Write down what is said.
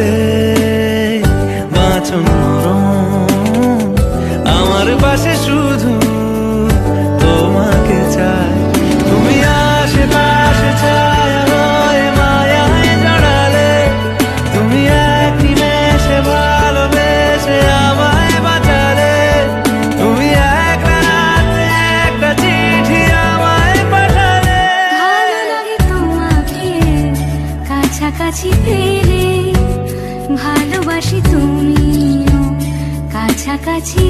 হাতে বাঁচন নরম, আমার পাশে শুধু তোমাকে চাই। তুমি আশেপাশে ছায়া হয়ে মায়ায় জড়ালে, তুমি এক নিমেষে ভালোবেসে আমায় বাঁচালে, তুমি এক রাতে একটা চিঠি আমায় পাঠালে। ভালো লাগে তোমাকে কাছাকাছি পেলে, ভালোবাসি তুমিও কাছাকাছি